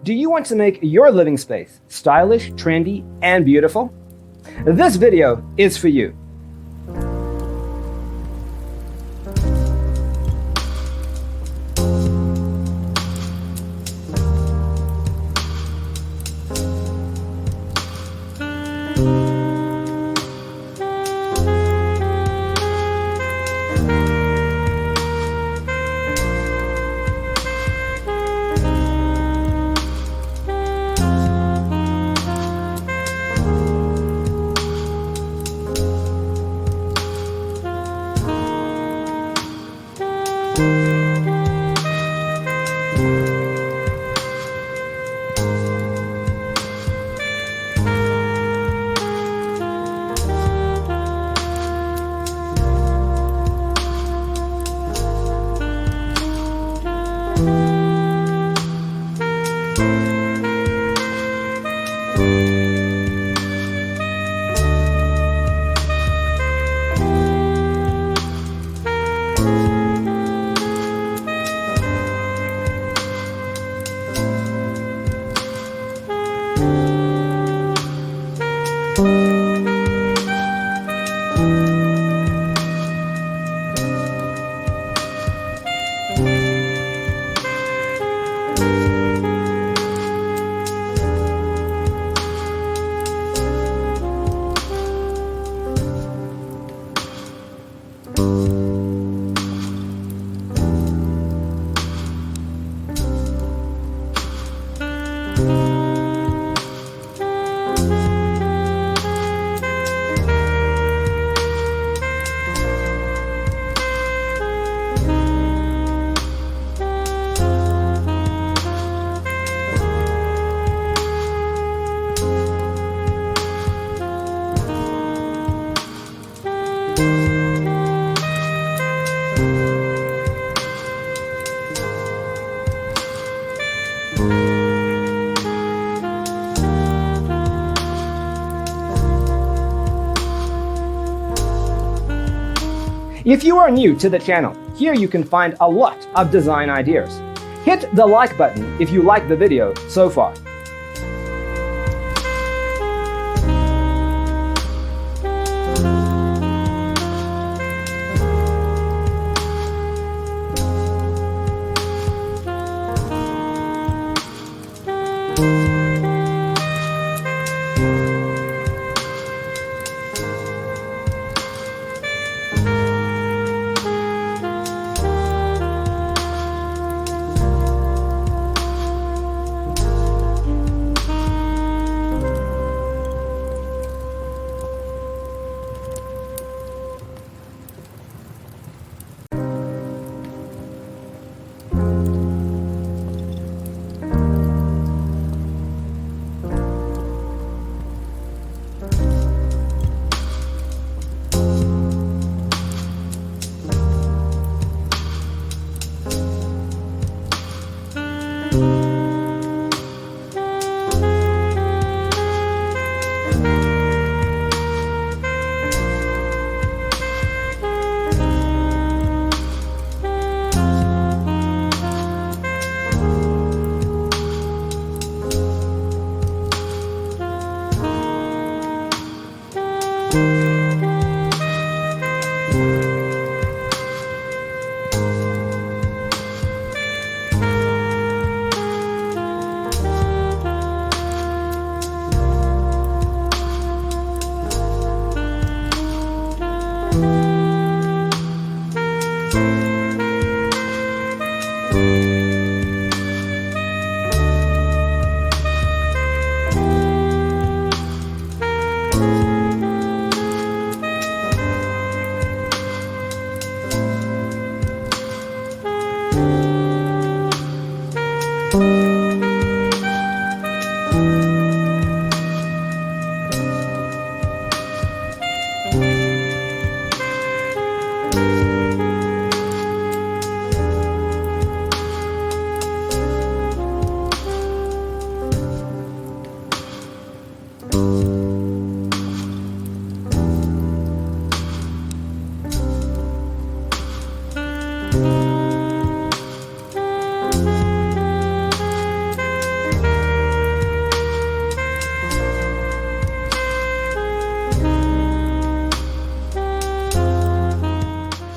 Do you want to make your living space stylish, trendy, and beautiful? This video is for you. If you are new to the channel, here you can find a lot of design ideas. Hit the like button if you like the video so far.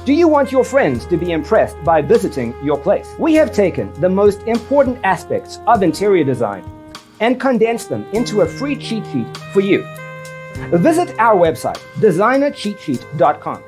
Do you want your friends to be impressed by visiting your place? We have taken the most important aspects of interior design and condensed them into a free cheat sheet for you. Visit our website, designercheatsheet.com.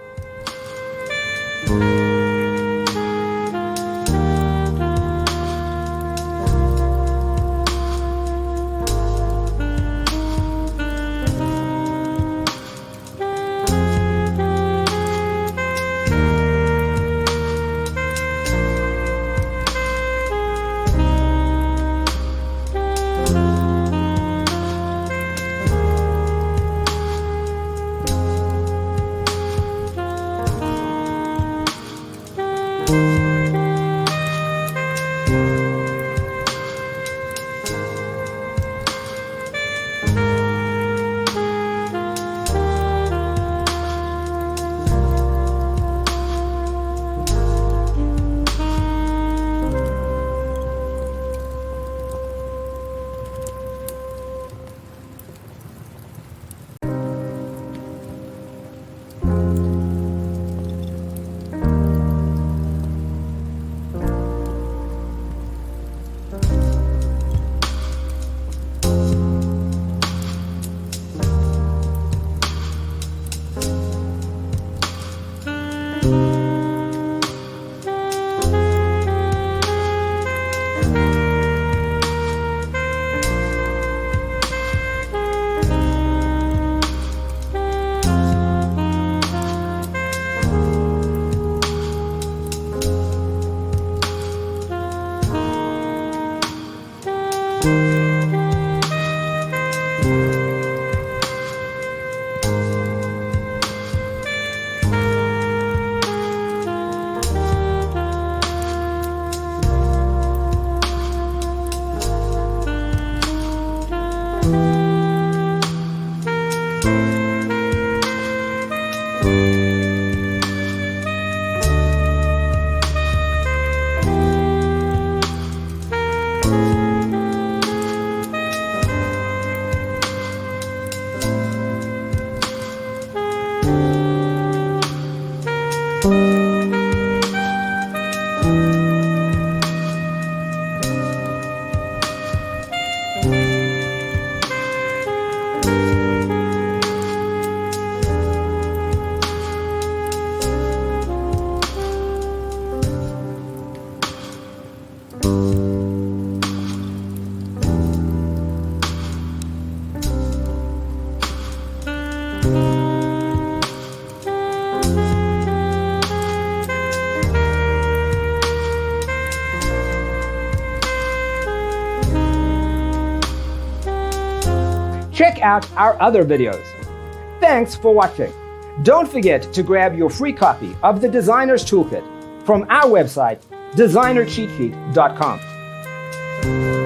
Check out our other videos. Thanks for watching. Don't forget to grab your free copy of the Designer's Toolkit from our website, designercheatsheet.com.